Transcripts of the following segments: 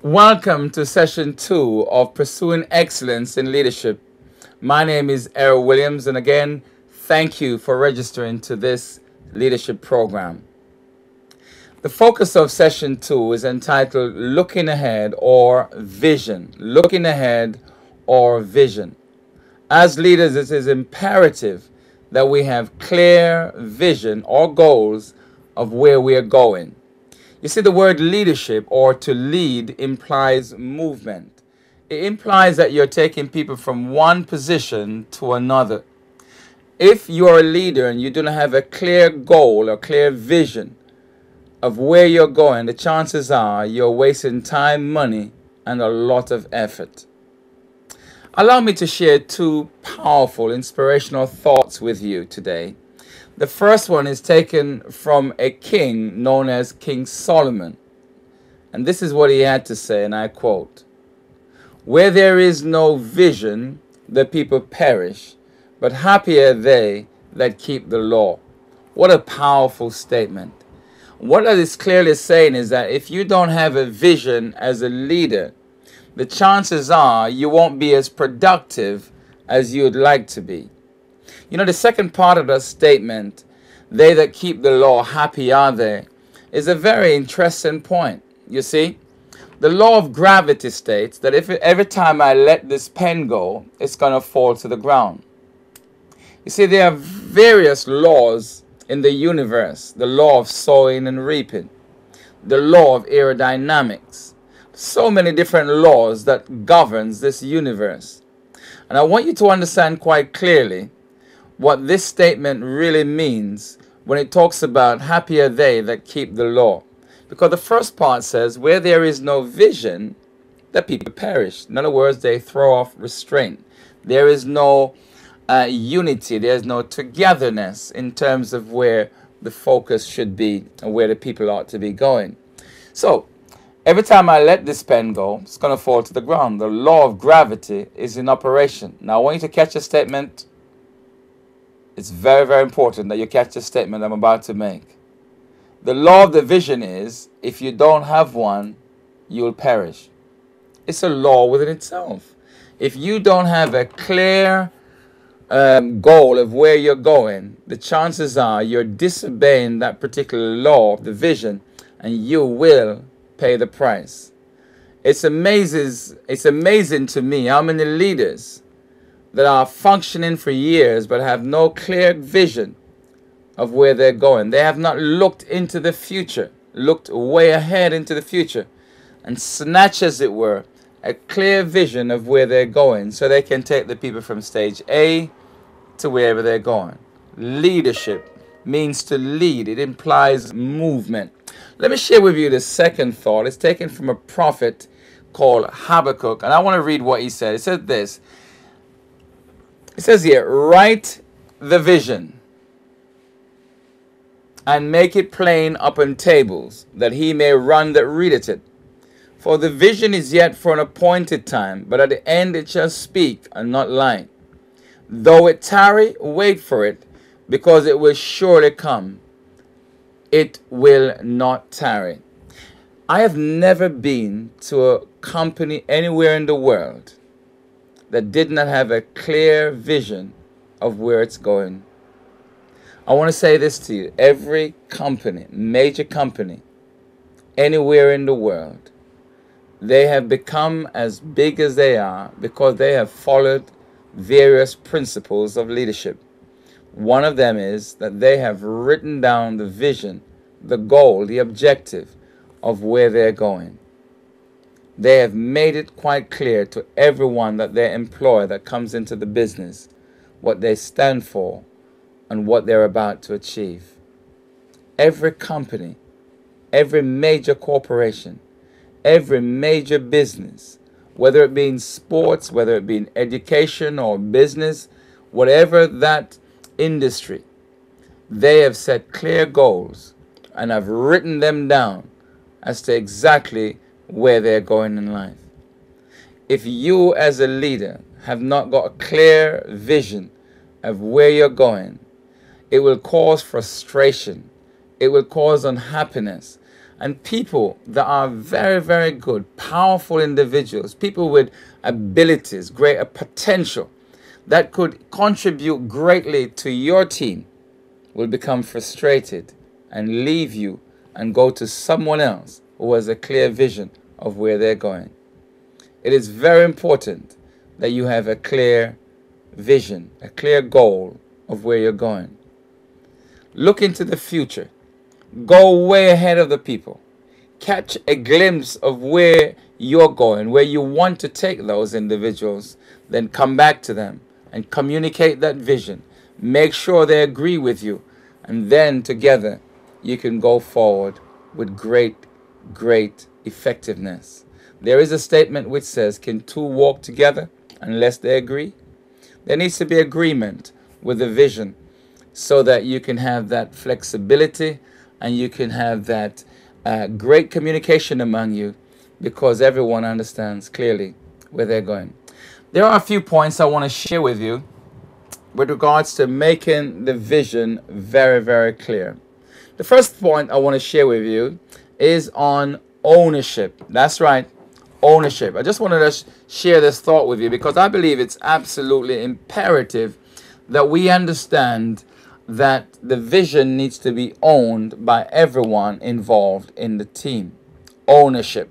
Welcome to session 2 of Pursuing Excellence in Leadership. My name is Errol Williams, and again, thank you for registering to this leadership program. The focus of session 2 is entitled Looking Ahead or Vision. Looking Ahead or Vision. As leaders, it is imperative that we have clear vision or goals of where we are going. You see, the word leadership or to lead implies movement. It implies that you're taking people from one position to another. If you're a leader and you do not have a clear goal or clear vision of where you're going, the chances are you're wasting time, money, and a lot of effort. Allow me to share two powerful, inspirational thoughts with you today. The first one is taken from a king known as King Solomon. And this is what he had to say, and I quote, "Where there is no vision, the people perish, but happy are they that keep the law." What a powerful statement. What that is clearly saying is that if you don't have a vision as a leader, the chances are you won't be as productive as you'd like to be. You know, the second part of the statement, "they that keep the law, happy are they," is a very interesting point. You see, the law of gravity states that if every time I let this pen go, it's going to fall to the ground. You see, there are various laws in the universe. The law of sowing and reaping, the law of aerodynamics, so many different laws that governs this universe. And I want you to understand quite clearly what this statement really means when it talks about happy are they that keep the law. Because the first part says, where there is no vision, the people perish. In other words, they throw off restraint. There is no unity. There's no togetherness in terms of where the focus should be and where the people ought to be going. So, every time I let this pen go, it's going to fall to the ground. The law of gravity is in operation. Now, I want you to catch a statement. It's very, very important that you catch the statement I'm about to make. The law of the vision is, if you don't have one, you'll perish. It's a law within itself. If you don't have a clear goal of where you're going, the chances are you're disobeying that particular law of the vision, and you will pay the price. It's amazing to me how many leaders that are functioning for years but have no clear vision of where they're going. They have not looked into the future, looked way ahead into the future, and snatch, as it were, a clear vision of where they're going so they can take the people from stage A to wherever they're going. Leadership means to lead. It implies movement. Let me share with you the second thought. It's taken from a prophet called Habakkuk, and I want to read what he said. It said this. It says here, "Write the vision and make it plain upon tables, that he may run that readeth it. For the vision is yet for an appointed time, but at the end it shall speak and not lie. Though it tarry, wait for it, because it will surely come. It will not tarry." I have never been to a company anywhere in the world that did not have a clear vision of where it's going. I want to say this to you. Every company, major company, anywhere in the world, they have become as big as they are because they have followed various principles of leadership. One of them is that they have written down the vision, the goal, the objective of where they're going. They have made it quite clear to everyone that they employ that comes into the business what they stand for and what they're about to achieve. Every company, every major corporation, every major business, whether it be in sports, whether it be in education or business, whatever that industry, they have set clear goals and have written them down as to exactly where they're going in life. If you as a leader have not got a clear vision of where you're going, it will cause frustration. It will cause unhappiness. And people that are very, very good, powerful individuals, people with abilities, great potential that could contribute greatly to your team will become frustrated and leave you and go to someone else who has a clear vision of where they're going. It is very important that you have a clear vision, a clear goal of where you're going. Look into the future. Go way ahead of the people. Catch a glimpse of where you're going, where you want to take those individuals. Then come back to them and communicate that vision. Make sure they agree with you. And then together you can go forward with great, great effectiveness. There is a statement which says, can two walk together unless they agree? There needs to be agreement with the vision so that you can have that flexibility and you can have that great communication among you, because everyone understands clearly where they're going. There are a few points I want to share with you with regards to making the vision very, very clear. The first point I want to share with you is on ownership. That's right, ownership. I just wanted to share this thought with you because I believe it's absolutely imperative that we understand that the vision needs to be owned by everyone involved in the team. Ownership.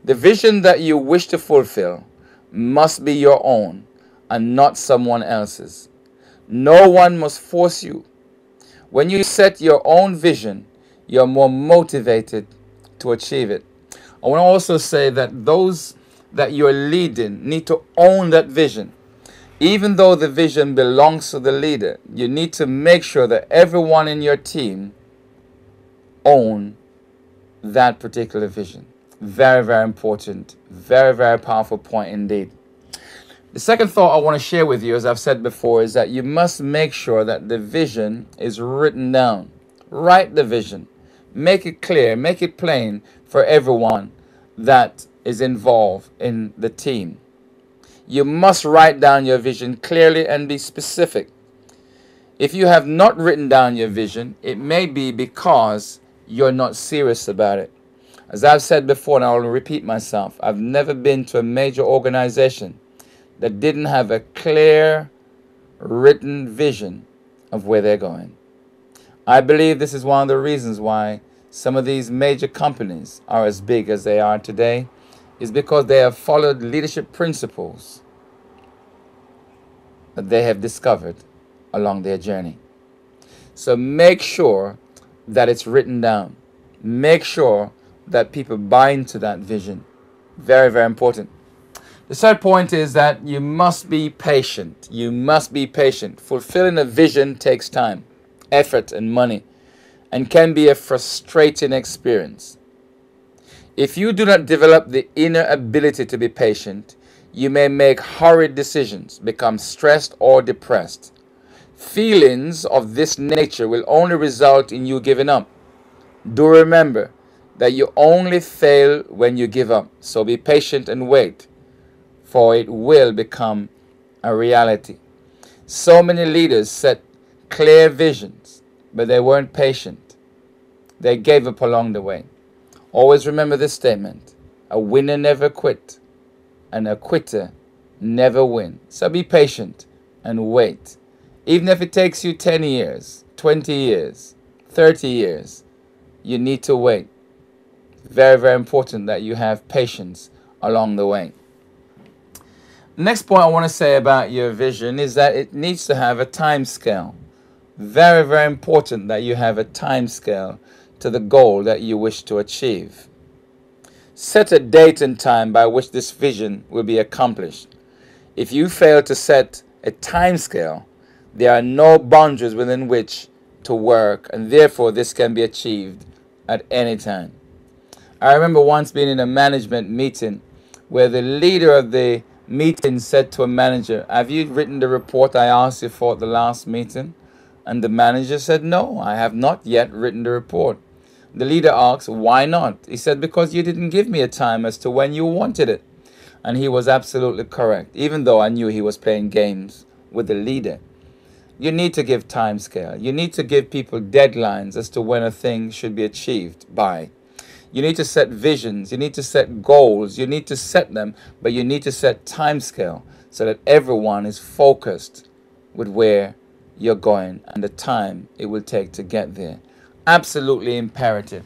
The vision that you wish to fulfill must be your own and not someone else's. No one must force you. When you set your own vision, you're more motivated to achieve it. I want to also say that those that you're leading need to own that vision. Even though the vision belongs to the leader, you need to make sure that everyone in your team own that particular vision. Very, very important. Very, very powerful point indeed. The second thought I want to share with you, as I've said before, is that you must make sure that the vision is written down. Write the vision. Make it clear, make it plain for everyone that is involved in the team. You must write down your vision clearly and be specific. If you have not written down your vision, it may be because you're not serious about it. As I've said before, and I will repeat myself, I've never been to a major organization that didn't have a clear written vision of where they're going. I believe this is one of the reasons why some of these major companies are as big as they are today, is because they have followed leadership principles that they have discovered along their journey. So make sure that it's written down. Make sure that people buy into that vision. Very, very important. The third point is that you must be patient. You must be patient. Fulfilling a vision takes time, effort, and money, and can be a frustrating experience. If you do not develop the inner ability to be patient, you may make hurried decisions, become stressed or depressed. Feelings of this nature will only result in you giving up. Do remember that you only fail when you give up. So be patient and wait, for it will become a reality. So many leaders set clear visions, but they weren't patient. They gave up along the way. Always remember this statement: a winner never quit, and a quitter never wins. So be patient and wait. Even if it takes you 10 years, 20 years, 30 years, you need to wait. Very, very important that you have patience along the way. Next point I want to say about your vision is that it needs to have a time scale. Very, very important that you have a time scale to the goal that you wish to achieve. Set a date and time by which this vision will be accomplished. If you fail to set a time scale, there are no boundaries within which to work, and therefore this can be achieved at any time. I remember once being in a management meeting where the leader of the meeting said to a manager, "Have you written the report I asked you for at the last meeting?" And the manager said, "No, I have not yet written the report." The leader asked, "Why not?" He said, "Because you didn't give me a time as to when you wanted it." And he was absolutely correct, even though I knew he was playing games with the leader. You need to give time scale. You need to give people deadlines as to when a thing should be achieved by. You need to set visions. You need to set goals. You need to set them, but you need to set timescale so that everyone is focused with where you're going and the time it will take to get there. Absolutely imperative.